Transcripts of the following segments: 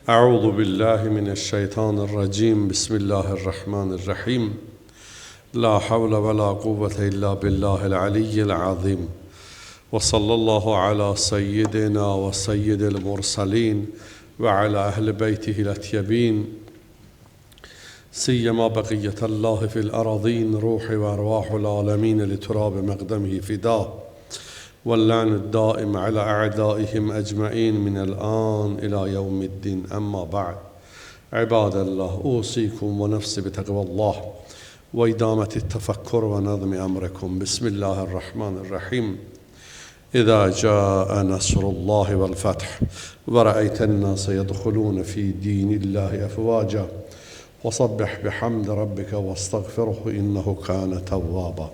أعوذ بالله من الشيطان الرجيم بسم الله الرحمن الرحيم لا حول ولا قوة إلا بالله العلي العظيم وصلى الله على سيدنا وسيد المرسلين وعلى أهل بيته الأطيبين سيما بقية الله في الأراضين روح وأرواح العالمين لتراب مقدمه فداه واللعن الدائم على أعدائهم أجمعين من الآن إلى يوم الدين أما بعد عباد الله أوصيكم ونفسي بتقوى الله وإدامة التفكر ونظم أمركم بسم الله الرحمن الرحيم إذا جاء نصر الله والفتح ورأيت الناس يدخلون في دين الله أفواجا وصبح بحمد ربك واستغفره إنه كان توابا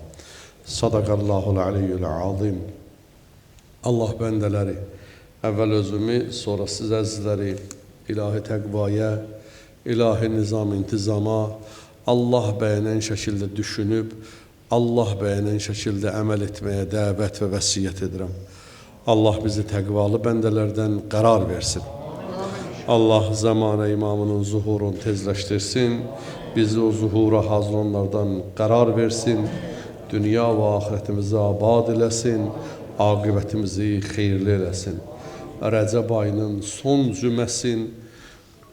صدق الله العلي العظيم. Allah bendeleri, evvel özümü, sonra siz əzizləri ilahi təqvaya, ilahi nizam intizama, Allah bəyənən şəkildə düşünüb, Allah bəyənən şəkildə əməl etməyə dəvət və vəsiyyət edirəm. Allah bizi təqvalı bəndələrdən qərar versin. Allah zamanə imamının zuhurunu tezləşdirsin, bizi o zuhura hazır onlardan qərar versin, dünya və ahirətimizi abad eləsin, aqibətimizi xeyirli eləsin. Rəcəb ayının son cüməsin,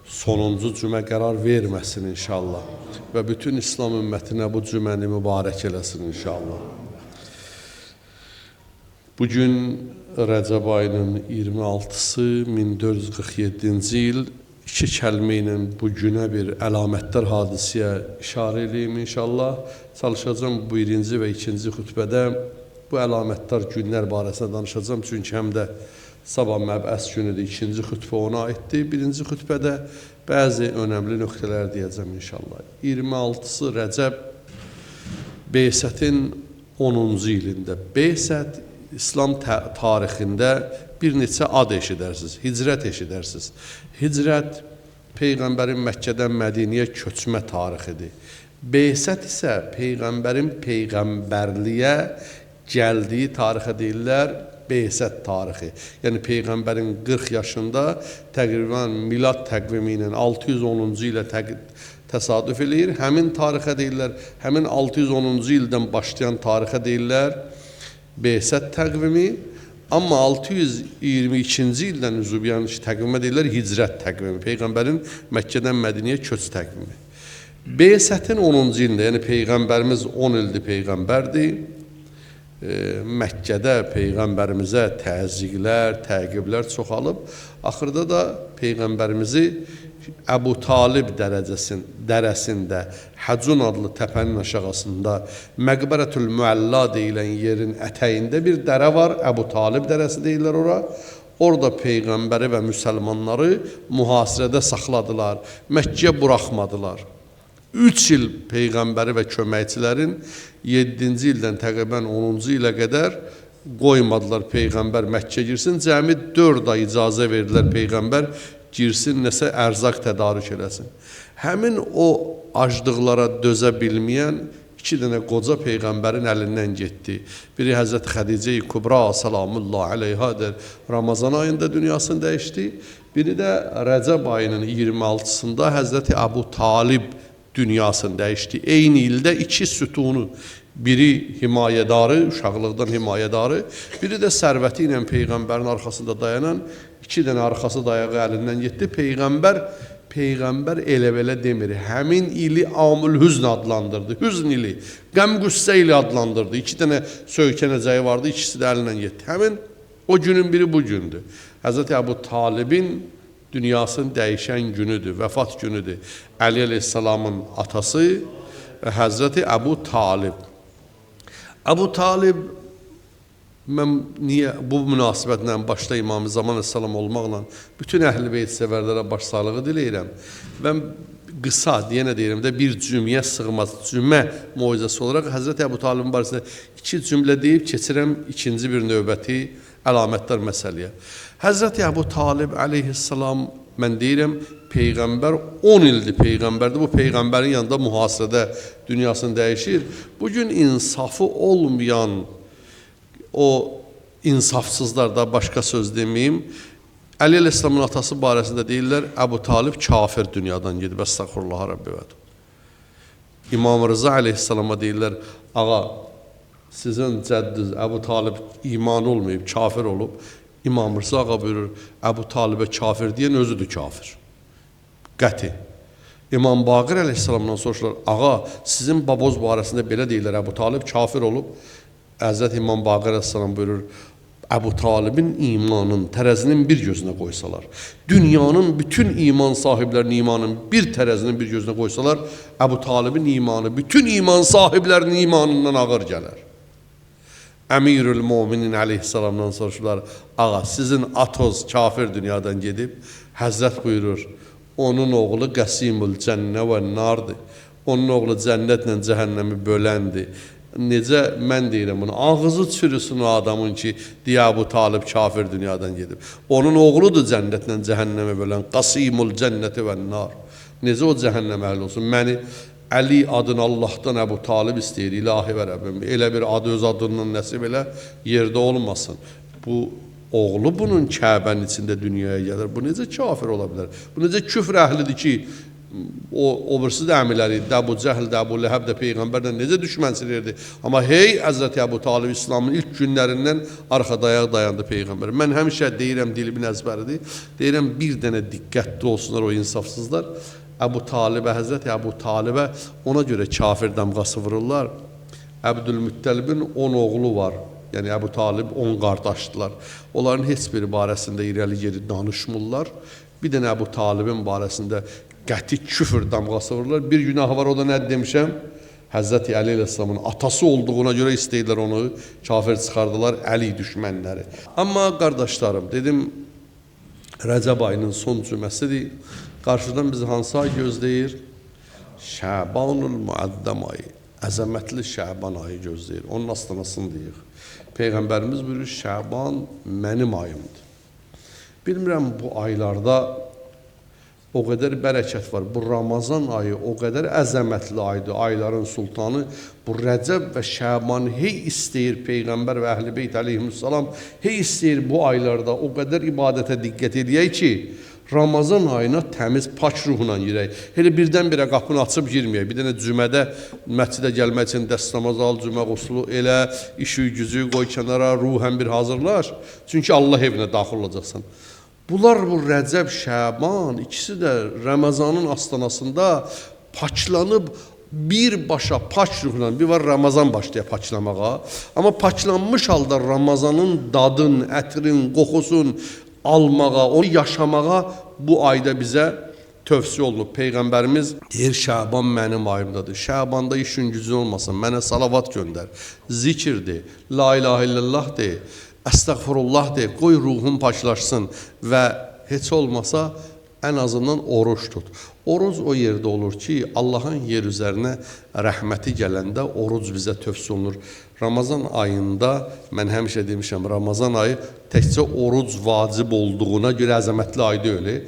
sonuncu cümə qərar verməsin inşallah. Və bütün İslam ümmətinə bu cüməni mübarək eləsin inşallah. Bugün Rəcəb ayının 26-sı 1447-ci il iki kəlmə ilə bu günə bir əlamətdar hadisiyə işarə edeyim inşallah. Çalışacağım bu birinci və ikinci xütbədə bu əlamətdar günlər barəsində danışacağım. Çünki həm də sabah məbəs günüdür, ikinci xütbə ona aiddir. Birinci xütbədə bəzi önəmli nöqtələr deyəcəm inşallah. 26-sı Rəcəb Beysətin 10-cu ilində. Beysət İslam tarixində bir neçə ad eşidərsiniz, hicrət eşidərsiniz. Hicrət Peyğəmbərin Məkkədən Mədiniyə köçmə tarixidir. Beysət isə Peyğəmbərin Peyğəmbərliyə gəldiyi tarixə deyirlər Beysət tarixi. Yəni Peyğəmbərin 40 yaşında təqribən milad təqvimi ilə 610-cu ilə təsadüf eləyir. Həmin tarixə deyirlər, həmin 610-cu ildən başlayan tarixə deyirlər Beysət təqvimi. Amma 622-ci ildən yəni təqvimə deyirlər hicrət təqvimi. Peyğəmbərin Məkkədən Mədiniyə köç təqvimi. Beysətin 10-cu ilində, yəni Peyğəmbərimiz 10 ildir Peyğəmbərdir. Məkkədə Peyğəmbərimizə təzyiqlər, təqiblər çoxalıb, axırda da Peyğəmbərimizi Əbu Talib dərəsində, Həcun adlı təpənin aşağısında, Məqbərətül Müəlla deyilən yerin ətəyində bir dərə var, Əbu Talib dərəsi deyirlər ora. Orada Peyğəmbəri və müsəlmanları mühasirədə saxladılar, Məkkəyə buraxmadılar. 3 il Peyğəmbəri və köməkçilərin 7-ci ildən təqribən 10-cu ilə qədər qoymadılar Peyğəmbər Məkkə girsin. Cəmi 4 ay icazə verdilər Peyğəmbər girsin, nəsə ərzaq tədarük eləsin. Həmin o aclıqlara dözə bilməyən 2 dənə qoca Peyğəmbərin əlindən getdi. Biri Həzrət Xədicə-i Kubra salamullah aleyhadır, Ramazan ayında dünyasını dəyişdi. Biri də Rəcəb ayının 26-sında Həzrət Əbu Talib dünyasını dəyişdi. Eyni ildə 2 sütunu, biri himayədarı, uşaqlıqdan himayədarı, biri də sərvəti ilə Peyğəmbərin arxasında dayanan 2 dənə arxası dayağı əlindən getdi. Peyğəmbər elə-belə demir. Həmin ili Amül Hüzn adlandırdı. Hüzn ili, qəm-qüssə ili adlandırdı. 2 dənə söykənəcəyi vardı, ikisi də əlindən getdi. Həmin o günün biri bu gündür. Həzrət Əbu Talibin dünyasını dəyişən günüdür, vəfat günüdür. Əli əleyhissalamın atası Həzrəti Əbu Talib. Əbu Talib, mən niyə bu münasibətlə başda İmam-ı Zaman əleyhissalam olmaqla bütün əhl-i beyt sevərlərə başsağlığı diləyirəm. Və qısa, yenə deyirəm də bir cümləyə sığmaz, cümlə mucizəsi olaraq Həzrəti Əbu Talibin barəsində 2 cümlə deyib keçirəm ikinci bir növbəti əlamətdar məsələyə. Həzrəti Əbu Talib əleyhissalam, mən deyirəm, Peyğəmbər 10 ildir Peyğəmbərdir. Bu Peyğəmbərin yanında mühasirədə dünyasını dəyişir. Bugün insafı olmayan o insafsızlar da başqa söz deməyim, Əli əleyhissalamın atası barəsində deyirlər, Əbu Talib kafir dünyadan gedib, əstəğfurullah Rabbi vəd. İmam Rıza əleyhissalama deyirlər, ağa, sizin cəddiz Əbu Talib iman olmayıb, kafir olub. İmam Rıza ağa buyurur, Əbu Talibə kafir deyən özüdür kafir. Qəti. İmam Baqir əleyhissalamdan soruşurlar, ağa, sizin baboz barəsində belə deyirlər, Əbu Talib kafir olub. Həzrət İmam Baqir əleyhissalam buyurur, Əbu Talibin imanın tərəzinin bir gözünə qoysalar, dünyanın bütün iman sahiblərinin imanın bir tərəzinin bir gözünə qoysalar, Əbu Talibin imanı bütün iman sahiblərinin imanından ağır gələr. Əmirül Müminin əleyhissalamdan soruşurlar, ağa, sizin atoz kafir dünyadan gedib, Həzrət buyurur, onun oğlu Qəsimül Cənnə və Nardır. Onun oğlu cənnətlə cəhənnəmi böləndir. Necə mən deyirəm bunu, ağzı çürüsün o adamın ki, deyə Əbu Talib kafir dünyadan gedib. Onun oğludur cənnətlə cəhənnəmi bölən, Qasimul Cənnəti və Nar. Necə o cəhənnəm əhli olsun? Məni Əli adını Allahdan Əbu Talib istəyir, ilahi və Rəbbim. Elə bir adı öz adından nəsib elə yerdə olmasın. Bu oğlu bunun Kəbənin içində dünyaya gəlir. Bu necə kafir ola bilər? Bu necə küfr əhlidir ki, o birisi də əmiləri, Əbu Cəhl də, Əbu Ləhəb də Peyğəmbərdən necə düşmənçilirdi. Amma hey, Həzrəti Əbu Talib İslamın ilk günlərindən arxada dayandı Peyğəmbər. Mən həmişə deyirəm, dilimin əzbəridir, deyirəm, bir dənə diqqətli olsunlar o insafsızlar. Əbu Talibə, Həzrəti Əbu Talibə ona görə kafir damğası vururlar. Əbdülmüttəlibin 10 oğlu var. Yəni Əbu Talib 10 qardaşdılar. Onların heç biri barəsində irəli geri danışmırlar. Bir dənə Əbu Talibin barəsində qəti küfür damğası vururlar. Bir günahı var, o da nə demişəm? Həzrəti Əli əleyhissalamın atası olduğuna görə istəyirlər onu kafir çıxardılar, Əli düşmənləri. Amma qardaşlarım, dedim, Rəcəb ayının son cüməsidir. Qarşıdan bizi hansı ay gözləyir? Şəbanul Müəddəm ayı, əzəmətli Şəban ayı gözləyir. Onun astanasını deyir. Peyğəmbərimiz buyurur, Şəban mənim ayımdır. Bilmirəm, bu aylarda o qədər bərəkət var. Bu Ramazan ayı o qədər əzəmətli aydır, ayların sultanı. Bu Rəcəb və Şəban hey istəyir Peyğəmbər və Əhl-i Beyt əleyhissalam, hey istəyir bu aylarda o qədər ibadətə diqqət edək ki, Ramazan ayına təmiz, pak ruhla girək. Elə birdən-birə qapını açıb girməyək. Bir dənə cümədə məscidə gəlmək üçün dəstəmaz al, cümə qusulu elə, işi gücü qoy kənara, ruhən bir hazırlaş. Çünki Allah evinə daxil olacaqsan. Bunlar bu Rəcəb, Şəban, ikisi də Ramazanın astanasında paklanıb birbaşa pak ruhla, bir var Ramazan başlaya paklamağa. Amma paklanmış halda Ramazanın dadın, ətrin, qoxusun almağa, onu yaşamağa bu ayda bizə tövsiyə olunub. Peyğəmbərimiz deyir, Şəban mənim ayımdadır. Şəbanda işin gücü olmasın, mənə salavat göndər. Zikirdir, la ilahə illallah de, əstəğfurullah de, qoy ruhum paklaşsın və heç olmasa ən azından oruç tut. Oruc o yerdə olur ki, Allahın yer üzərinə rəhməti gələndə oruc bizə tövsiyə olunur. Ramazan ayında, mən həmişə demişəm, Ramazan ayı təkcə oruc vacib olduğuna görə əzəmətli ayda öyle.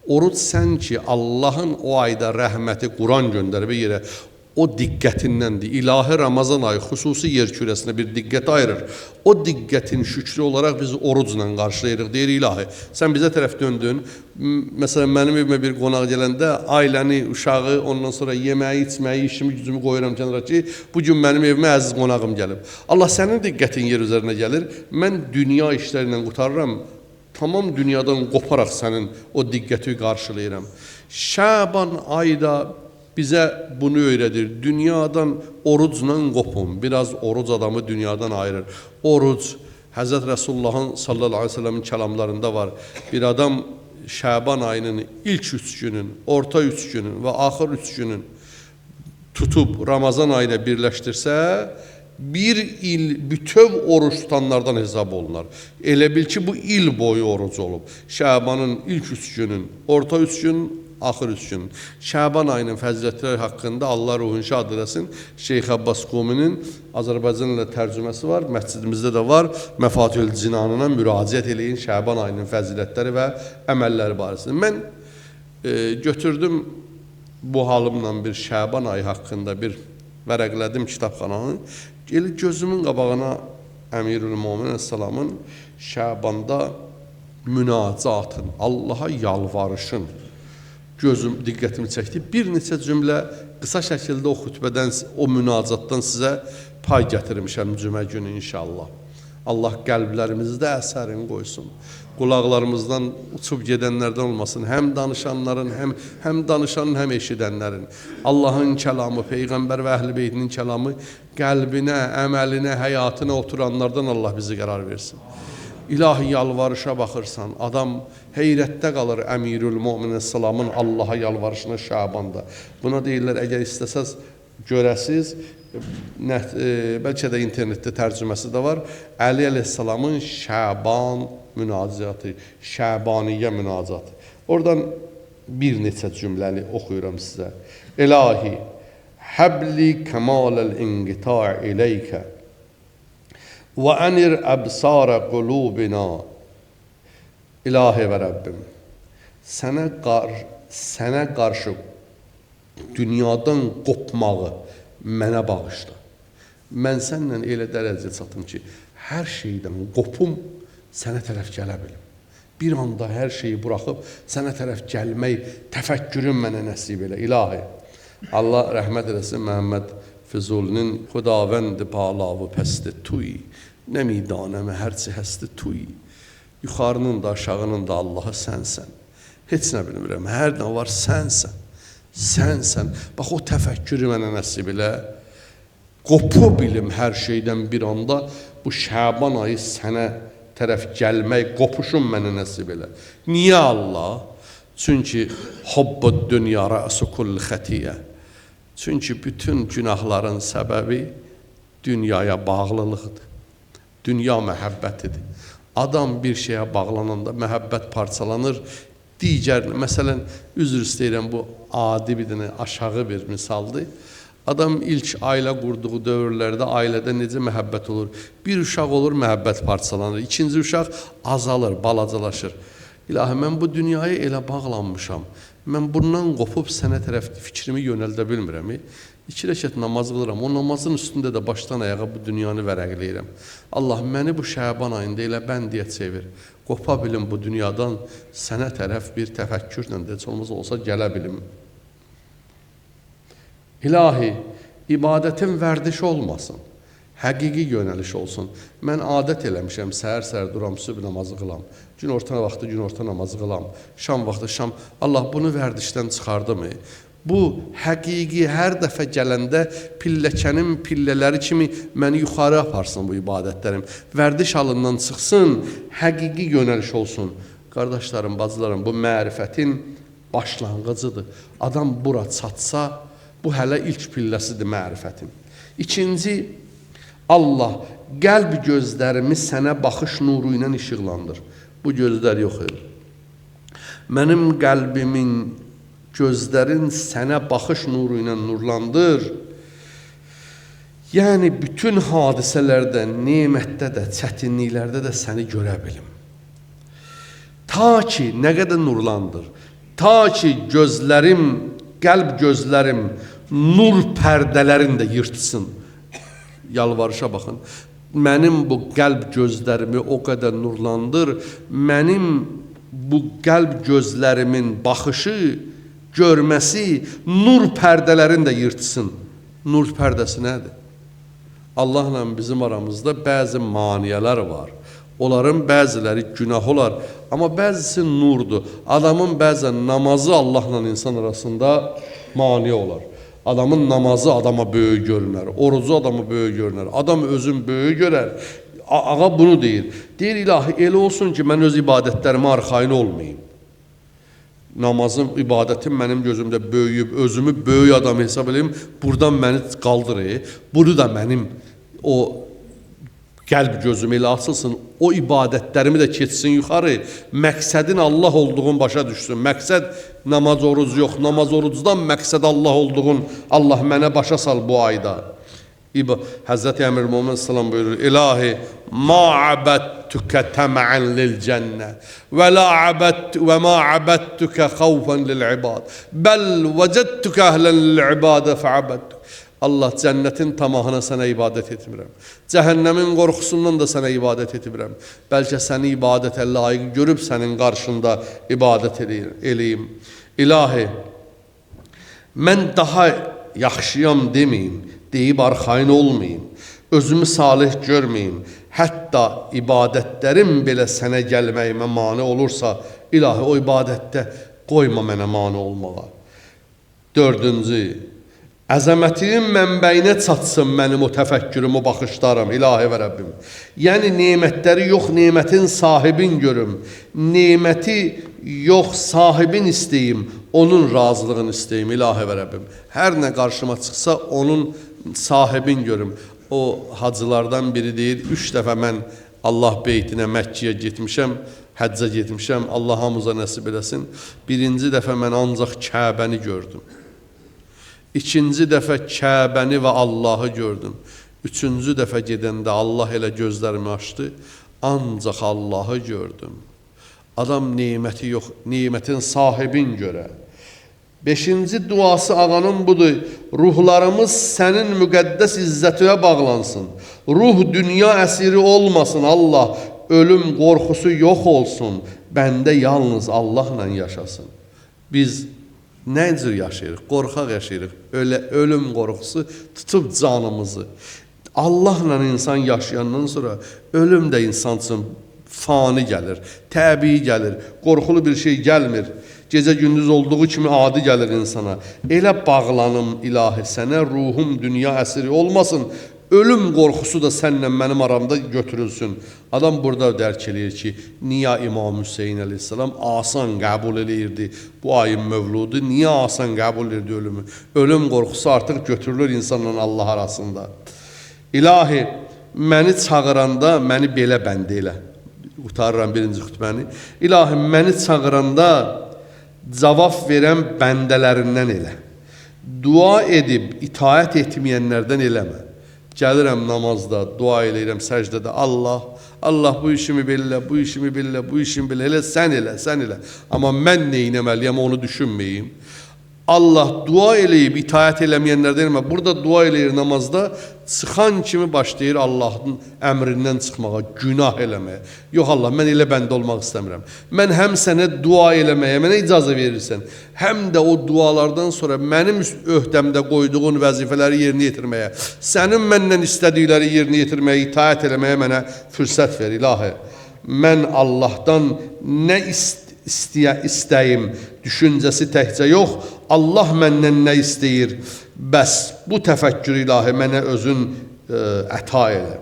Oruc sən ki, Allahın o ayda rəhməti Quran göndərib yerə, o diqqətindəndir. İlahi Ramazan ayı xüsusi yer kürəsinə bir diqqət ayırır. O diqqətin şükrü olaraq biz orucla qarşılayırıq. Deyir, ilahi, sən bizə tərəf döndün. Məsələn, mənim evimə bir qonaq gələndə ailəni, uşağı, ondan sonra yeməyi, içməyi, işimi, gücümü qoyuram kənara ki, bugün mənim evimə əziz qonağım gəlib. Allah sənin diqqətin yer üzərinə gəlir. Mən dünya işlərindən qurtarıram. Tamam dünyadan qoparaq sənin o diqqəti qarşılayıram. Şəban ayda bizə bunu öyrədir. Dünyadan orucla qopun. Biraz oruc adamı dünyadan ayırır. Oruc, Həzrət Rəsullahın sallallahu aleyhi ve sellemin kəlamlarında var. Bir adam Şəban ayının ilk 3 günün, orta 3 günün və axır 3 günün tutub Ramazan ayına birləşdirsə, bir il bütöv oruç tutanlardan hesab olunar. Elə bil ki, bu il boyu oruc olub. Şəbanın ilk 3 günün, orta 3 gün, axır 3 gün. Şəban ayının fəzilətləri haqqında Allah ruhun şad eləsin. Şeyx Abbas Quminin Azərbaycan ilə tərcüməsi var. Məscidimizdə də var. Məfatihül Cinanına müraciət eləyin Şəban ayının fəzilətləri və əməlləri barəsində. Mən götürdüm bu halımla bir Şəban ayı haqqında bir vərəqlədim kitabxananı. Gözümün qabağına Əmirül Möminin Əsəlamın Şəbanda münacatın, Allaha yalvarışın gözüm diqqətimi çəkdi. Bir neçə cümlə qısa şəkildə o xutbədən, o münacatdan sizə pay gətirmişəm cümə günü inşallah. Allah qəlblərimizdə əsərini qoysun. Qulaqlarımızdan uçub gedənlərdən olmasın. Həm danışanların, həm danışanın, həm eşidənlərin. Allahın kəlamı, Peyğəmbər və Əhl-i Beytinin kəlamı qəlbinə, əməlinə, həyatına oturanlardan Allah bizi qərar versin. İlahi yalvarışa baxırsan, adam heyrətdə qalır Əmirül Möminin Salamın Allaha yalvarışına Şabanda. Buna deyirlər, əgər istəsəz görəsiz, bəlkə də internetdə tərcüməsi də var. Əli əleyhissalamın Şaban münacatı, Şabaniyyə münacatı. Oradan bir neçə cümləli oxuyuram sizə. İlahi, həbli kəmaləl inqita' iləykə və ənir əbsara qulubina. İlahi və Rəbbim, sənə qarşı dünyadan qopmağı mənə bağışla. Mən sənlə elə dərəcə çatım ki, hər şeydən qopum, sənə tərəf gələ bilim. Bir anda hər şeyi buraxıb, sənə tərəf gəlmək, təfəkkürün mənə nəsib elə. İlahi, Allah rəhmət eləsin Məhəmməd Füzulinin Xudavənd-i balavı pəsti tuy, nə midanəmə hərçi həsti tuy. Yuxarının da, aşağının da Allahı sənsən. Heç nə bilmirəm, hər nə var sənsən. Sənsən. Bax, o təfəkkürü mənə nəsib elə. Qopu bilim hər şeydən bir anda, bu Şaban ayı sənə tərəf gəlmək, qopuşum mənə nəsib elə. Niyə Allah? Çünki hubbud dünya rə'su kulli xətiyyə. Çünki bütün günahların səbəbi dünyaya bağlılıqdır. Dünya məhəbbətidir. Adam bir şeyə bağlananda məhəbbət parçalanır. Digər, məsələn, üzr istəyirəm, bu adi bir dənə aşağı bir misaldır. Adam ilk ailə qurduğu dövrlərdə ailədə necə məhəbbət olur? Bir uşaq olur, məhəbbət parçalanır. İkinci uşaq azalır, balacalaşır. İlahi, mən bu dünyaya elə bağlanmışam. Mən bundan qopub sənə tərəf fikrimi yönəldə bilmirəm. 2 rəkət namaz qılıram. O namazın üstündə də başdan ayağa bu dünyanı vərəqləyirəm. Allah, məni bu Şaban ayında elə bəndiyə çevir. Qopa bilim bu dünyadan, sənə tərəf bir təfəkkürlə də heç olsa gələ bilim. İlahi, ibadətin vərdiş olmasın, həqiqi yönəliş olsun. Mən adət eləmişəm, səhər-səhər duram, sübh namazı qılam, gün orta vaxtı gün orta namazı qılam, şam vaxtı şam. Allah bunu vərdişdən çıxardı mı? Bu həqiqi hər dəfə gələndə pilləkənin pillələri kimi məni yuxarı aparsın bu ibadətlərim. Vərdiş halından çıxsın, həqiqi yönəliş olsun. Qardaşlarım, bacılarım, bu mərifətin başlanğıcıdır. Adam bura çatsa, bu hələ ilk pilləsidir mərifətin. İkinci, Allah qəlb gözlərimi sənə baxış nuru ilə işıqlandır. Bu gözlər yox edir. Mənim qəlbimin gözlərin sənə baxış nuru ilə nurlandır. Yəni, bütün hadisələrdə, nemətdə də, çətinliklərdə də səni görə bilim. Ta ki, nə qədər nurlandır, ta ki gözlərim, qəlb gözlərim, nur pərdələrini də yırtsın. Yalvarışa baxın. Mənim bu qəlb gözlərimi o qədər nurlandır, mənim bu qəlb gözlərimin baxışı, görməsi, nur pərdələrini də yırtsın. Nur pərdəsi nədir? Allahla bizim aramızda bəzi maniyələr var. Onların bəziləri günah olar, amma bəzisi nurdur. Adamın bəzən namazı Allahla insan arasında maniyə olar. Adamın namazı adama böyük görünər, orucu adama böyük görünər, adam özün böyük görər. Ağa bunu deyir. Deyir, ilahi, elə olsun ki, mən öz ibadətlərimə arxayın olmayayım. Namazım, ibadətim mənim gözümdə böyüyüb, özümü böyük adam hesab edeyim, buradan məni qaldırır. Bunu da mənim o qəlb gözüm elə açılsın, o ibadətlərimi də keçsin yuxarı, məqsədin Allah olduğun başa düşsün. Məqsəd namaz, oruc yox, namaz, orucdan məqsəd Allah olduğun, Allah mənə başa sal bu ayda. Həzrəti Əmir Mömin Salam buyurur, İlahi, ma abədtükə təməən lil cənnə və ma abədtükə xavfən lil ibad bəl vəcədtükə əhlən lil ibadə fəabədtük. Allah cənnətin tamahına sənə ibadət etmirəm. Cəhənnəmin qorxusundan da sənə ibadət etmirəm. Bəlkə səni ibadətə layiq görüb sənin qarşında ibadət eləyim. İlahi, mən daha yaxşıyam deməyim, deyib arxayın olmayayım, özümü salih görməyim. Hətta ibadətlərim belə sənə gəlməyimə mane olursa, İlahi, o ibadətdə qoyma mənə mane olmağa. Dördüncü, əzəmətin mənbəyinə çatsın mənim o təfəkkürüm, o baxışlarım, İlahi və Rəbbim. Yəni, nemətləri yox, nemətin sahibin görüm. Neməti yox, sahibin istəyim, onun razılığını istəyim, İlahi və Rəbbim. Hər nə qarşıma çıxsa, onun sahibin görüm. O hacılardan biri deyir, 3 dəfə mən Allah beytinə, Məkkiyə getmişəm, həccə getmişəm, Allah hamıza nəsib eləsin. Birinci dəfə mən ancaq Kəbəni gördüm. İkinci dəfə Kəbəni və Allahı gördüm. Üçüncü dəfə gedəndə Allah elə gözlərimi açdı, ancaq Allahı gördüm. Adam neməti yox, nemətin sahibin görə. Beşinci duası ağanın budur, ruhlarımız sənin müqəddəs izzətinə bağlansın. Ruh dünya əsiri olmasın Allah, ölüm qorxusu yox olsun, bəndə yalnız Allahla yaşasın. Biz nə cür yaşayırıq? Qorxaq yaşayırıq. Ölüm qorxusu tutub canımızı. Allahla insan yaşayandan sonra ölüm də insan üçün fani gəlir, təbii gəlir, qorxulu bir şey gəlmir. Gecə gündüz olduğu kimi adi gəlir insana. Elə bağlanım İlahi sənə, ruhum dünya əsiri olmasın. Ölüm qorxusu da sənlə mənim aramda götürülsün. Adam burada dərk eləyir ki, niyə İmam Hüseyin əleyhissalam asan qəbul eləyirdi bu ayın mövludu, niyə asan qəbul edirdi ölümü? Ölüm qorxusu artıq götürülür insanla Allah arasında. İlahi, məni çağıranda məni belə bənd elə. Utarıram birinci xütbəni. İlahi, məni çağıranda cavab verən bəndələrindən elə. Dua edib itaət etməyənlərdən eləmə. Gəlirəm namazda, dua eləyirəm səcdədə, Allah bu işimi belə, bu işimi belə, bu işimi belə, elə sən elə, sən elə. Amma mən nə etməliyəm onu düşünməyim. Allah dua eləyib itaət eləməyənlərdən eləmə. Burada dua eləyir namazda, çıxan kimi başlayır Allahın əmrindən çıxmağa, günah eləməyə. Yox Allah, mən elə bəndə olmaq istəmirəm. Mən həm sənə dua eləməyə, mənə icazə verirsən, həm də o dualardan sonra mənim öhdəmdə qoyduğun vəzifələri yerinə yetirməyə, sənin məndən istədikləri yerinə yetirməyə, itaət eləməyə mənə fürsət ver, İlahi. Mən Allahdan nə istəyim, düşüncəsi təkcə yox, Allah məndən nə istəyir, bəs bu təfəkkür İlahi mənə özün əta elə.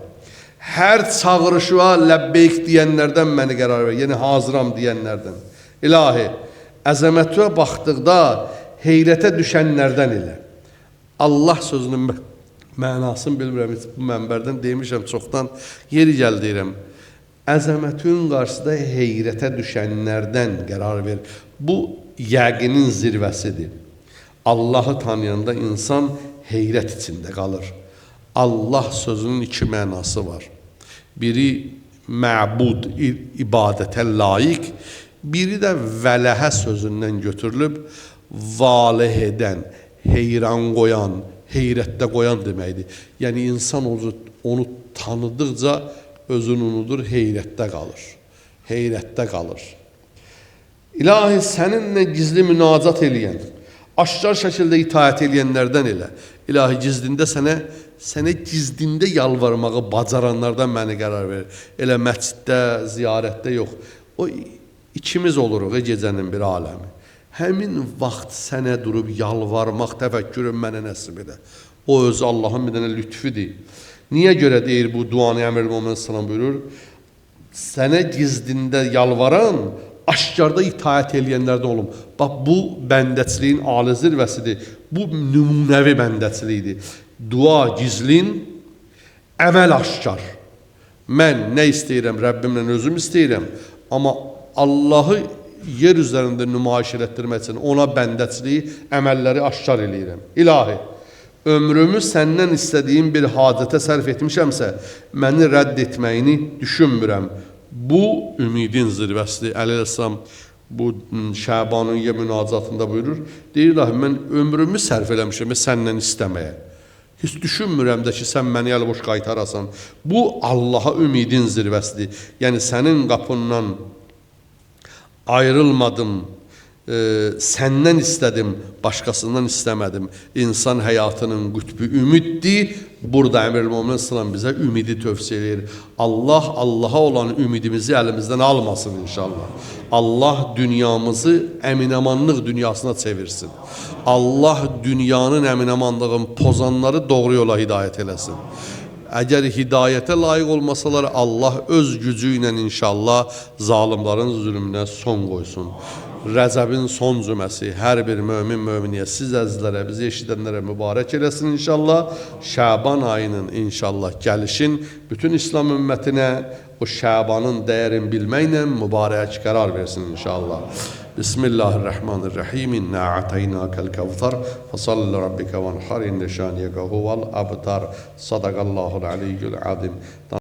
Hər çağırışıva ləbbeyk deyənlərdən məni qərar ver, yəni hazıram deyənlərdən. İlahi, əzəmətə baxdıqda heyrətə düşənlərdən elə. Allah sözünün mənasını bilmirəm, bu mənbərdən demişəm çoxdan, yeri gəl deyirəm. Əzəmətin qarşısında heyrətə düşənlərdən qərar ver. Bu, yəqinin zirvəsidir. Allahı tanıyanda insan heyrət içində qalır. Allah sözünün iki mənası var. Biri məbud, ibadətə layiq, biri də vələhə sözündən götürülüb, valeh edən, heyran qoyan, heyrətdə qoyan deməkdir. Yəni, insan onu tanıdıqca özünü unudur, heyrətdə qalır. Heyrətdə qalır. İlahi, səninlə gizli münacat eləyən, aşkar şəkildə itaət eləyənlərdən elə. İlahi, gizlində sənə gizlində yalvarmağı bacaranlardan məni qərar verir. Elə məsciddə, ziyarətdə yox. O ikimiz oluruq gecənin bir aləmi. Həmin vaxt sənə durub yalvarmaq, təfəkkürün mənə nəsib edə. O özü Allahın bir dənə lütfüdür. Niyə görə deyir bu duanı Əmr-i Mömin Salam buyurur? Sənə gizlində yalvaran, aşkarda itaət eləyənlərdən olum. Bax, bu bəndəçiliyin ali zirvəsidir. Bu nümunəvi bəndəçilikdir. Dua gizlin, əməl aşkar. Mən nə istəyirəm, Rəbbimlə özüm istəyirəm. Amma Allahı yer üzərində nümayiş elətdirmək üçün ona bəndəçiliyi, əməlləri aşkar eləyirəm. İlahi, ömrümü səndən istədiyim bir hacətə sərf etmişəmsə, məni rədd etməyini düşünmürəm. Bu, ümidin zirvəsidir. Əleyhisselam bu Şəbaniyyə münacatında buyurur. Deyir, mən ömrümü sərf eləmişəm səndən istəməyə. Heç düşünmürəm də ki, sən məni əl boş qaytarasan. Bu, Allaha ümidin zirvəsidir. Yəni, sənin qapından ayrılmadım, səndən istədim, başqasından istəmədim. İnsan həyatının qütbü ümiddir. Burada Əmir-el-Mömin İslam bizə ümidi tövsiyə edir. Allah, Allaha olan ümidimizi əlimizdən almasın inşallah. Allah dünyamızı əminamanlıq dünyasına çevirsin. Allah dünyanın əminamanlığını pozanları doğru yola hidayət eləsin. Əgər hidayətə layiq olmasalar, Allah öz gücü ilə inşallah zalimlərin zülmünə son qoysun. Rəcəbin son cüməsi hər bir mömin möminiyə, siz əzizlərə, bizi eşidənlərə mübarək eləsin inşallah. Şaban ayının inşallah gəlişin bütün İslam ümmətinə o Şabanın dəyərini bilməklə mübarək qərar versin inşallah. Bismillahirrahmanirrahim. İnna a'taynakal kevser. Fasalli rabbika vanhar. İnne şaniyeke huvel abtar. Sadakallahul aliyyul azim.